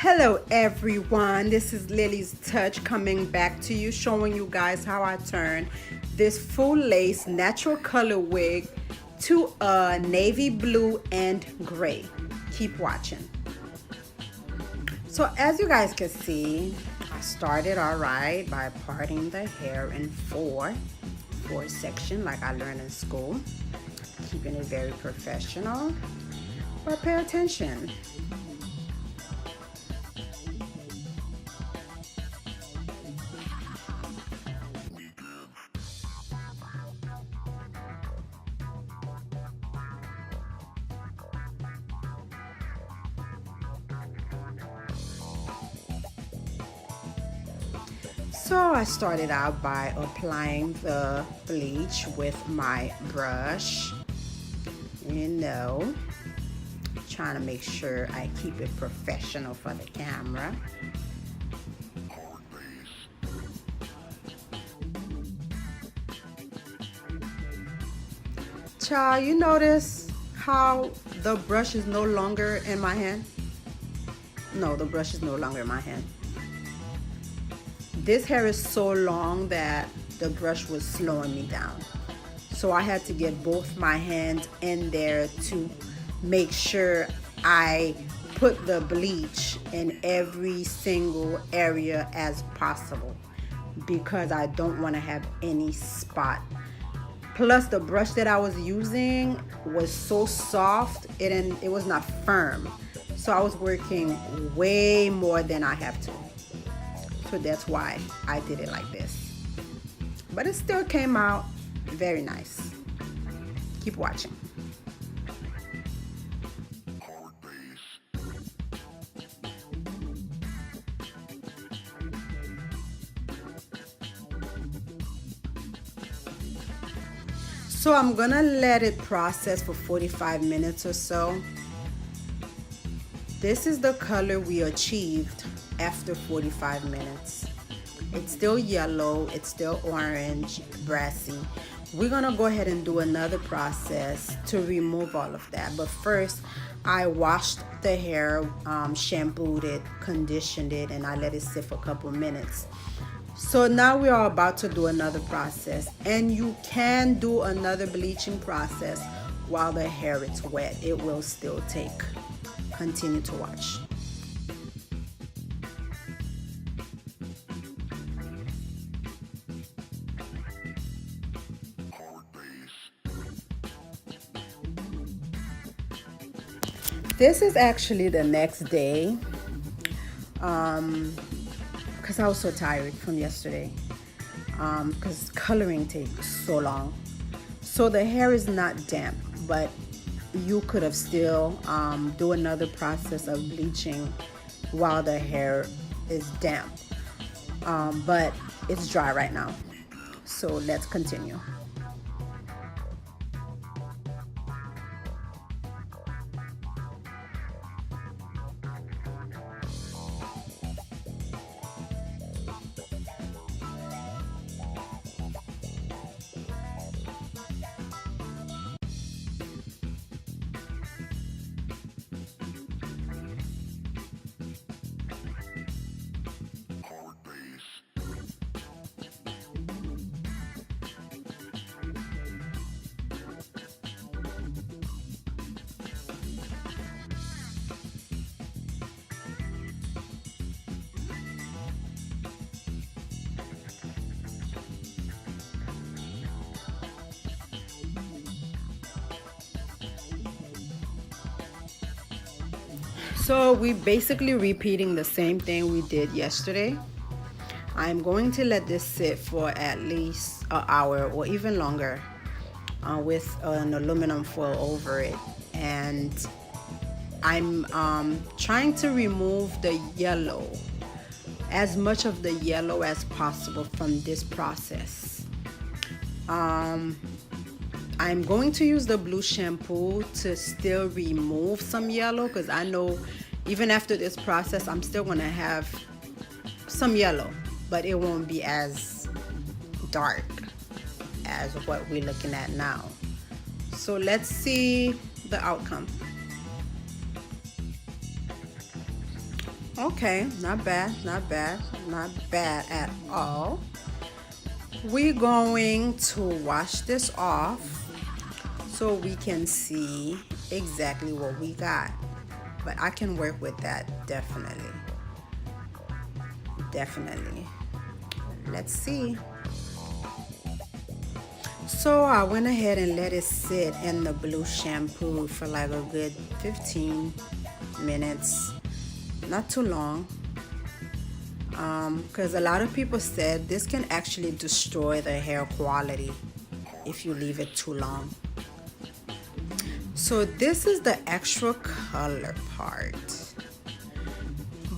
Hello everyone, this is Lily's Touch coming back to you, showing you guys how I turn this full lace natural color wig to a navy blue and gray. Keep watching. So as you guys can see, I started alright by parting the hair in four sections like I learned in school, keeping it very professional, but pay attention. So I started out by applying the bleach with my brush, trying to make sure I keep it professional for the camera. Child, you notice how the brush is no longer in my hand? No, the brush is no longer in my hand. This hair is so long that the brush was slowing me down. So I had to get both my hands in there to make sure I put the bleach in every single area as possible, because I don't want to have any spot. Plus the brush that I was using was so soft, it was not firm. So I was working way more than I have to. So that's why I did it like this. But it still came out very nice. Keep watching. So I'm gonna let it process for 45 minutes or so. This is the color we achieved after 45 minutes. It's still yellow, it's still orange, brassy. We're gonna go ahead and do another process to remove all of that. But first, I washed the hair, shampooed it, conditioned it, and I let it sit for a couple minutes. So now we are about to do another process, and you can do another bleaching process while the hair is wet. It will still take. Continue to watch. This is actually the next day, because I was so tired from yesterday, because coloring takes so long. So the hair is not damp, but you could have still do another process of bleaching while the hair is damp, but it's dry right now. So let's continue. So we basically repeating the same thing we did yesterday. I'm going to let this sit for at least an hour or even longer with an aluminum foil over it. And I'm trying to remove the yellow, as much of the yellow as possible from this process. I'm going to use the blue shampoo to still remove some yellow, because I know even after this process I'm still going to have some yellow, but it won't be as dark as what we're looking at now. So let's see the outcome. Okay, not bad, not bad, not bad at all. We're going to wash this off so we can see exactly what we got. But I can work with that, definitely. Definitely. Let's see. So I went ahead and let it sit in the blue shampoo for like a good 15 minutes. Not too long. Because a lot of people said this can actually destroy the hair quality if you leave it too long. So this is the extra color part,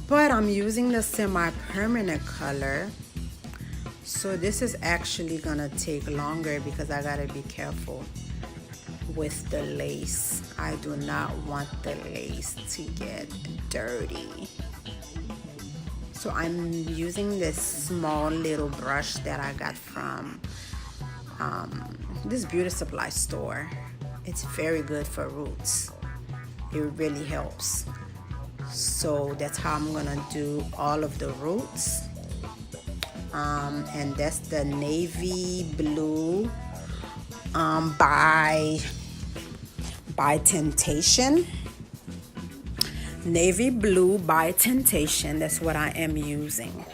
but I'm using the semi-permanent color, so this is actually gonna take longer because I gotta be careful with the lace. I do not want the lace to get dirty. So I'm using this small little brush that I got from this beauty supply store. It's very good for roots. It really helps. So that's how I'm gonna do all of the roots. And that's the navy blue by Temptation. Navy blue by Temptation. That's what I am using.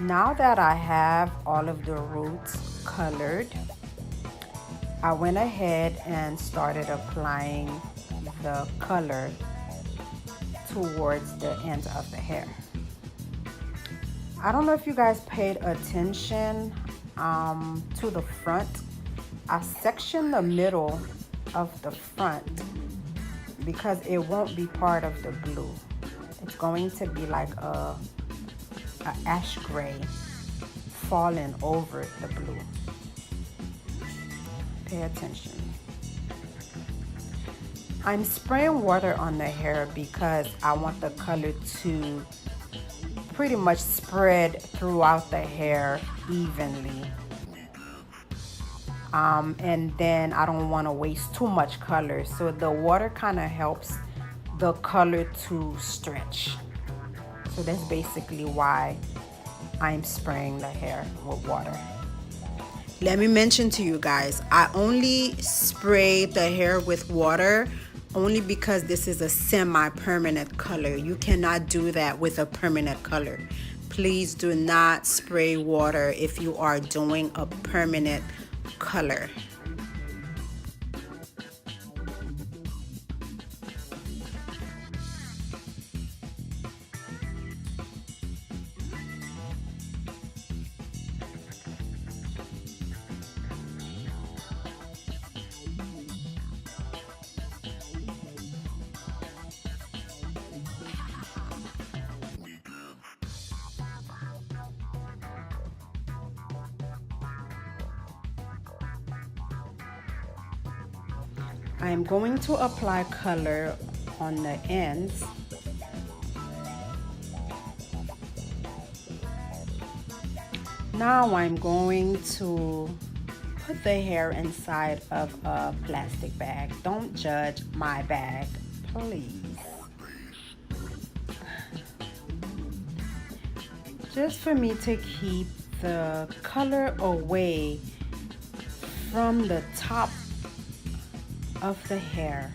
Now that I have all of the roots colored, I went ahead and started applying the color towards the end of the hair. I don't know if you guys paid attention to the front. I sectioned the middle of the front because it won't be part of the blue. It's going to be like a ash gray falling over the blue. Pay attention. I'm spraying water on the hair because I want the color to pretty much spread throughout the hair evenly. And then I don't want to waste too much color, so the water kind of helps the color to stretch. So that's basically why I'm spraying the hair with water. Let me mention to you guys, I only spray the hair with water only because this is a semi-permanent color. You cannot do that with a permanent color. Please do not spray water if you are doing a permanent color. I'm going to apply color on the ends. Now I'm going to put the hair inside of a plastic bag. Don't judge my bag, please. Just for me to keep the color away from the top of the hair.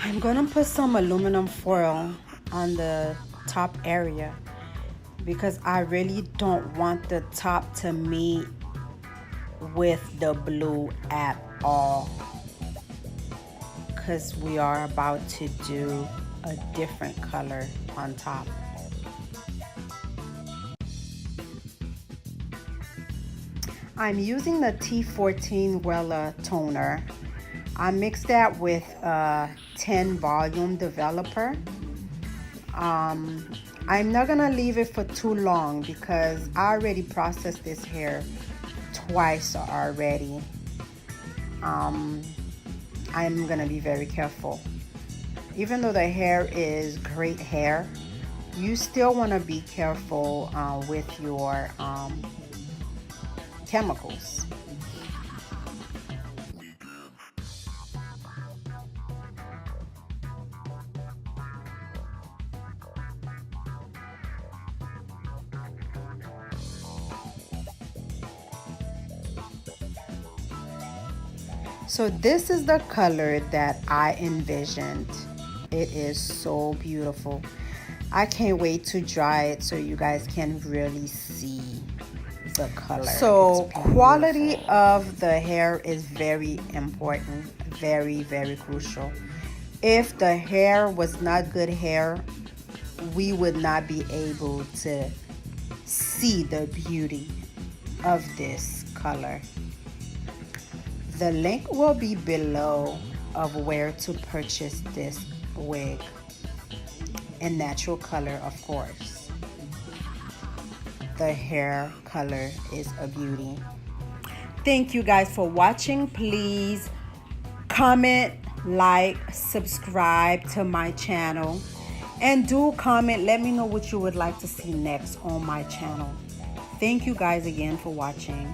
I'm gonna put some aluminum foil on the top area because I really don't want the top to meet with the blue at all, because we are about to do a different color on top. I'm using the T14 Wella toner. I mixed that with a 10 volume developer. I'm not gonna leave it for too long because I already processed this hair twice already. I'm gonna be very careful. Even though the hair is great hair, you still wanna be careful with your chemicals. So this is the color that I envisioned. It is so beautiful. I can't wait to dry it so you guys can really see the color. So quality of the hair is very important, very, very crucial. If the hair was not good hair, we would not be able to see the beauty of this color. The link will be below of where to purchase this wig in natural color, of course. The hair color is a beauty. Thank you guys for watching. Please comment, like, subscribe to my channel, and do comment. Let me know what you would like to see next on my channel. Thank you guys again for watching.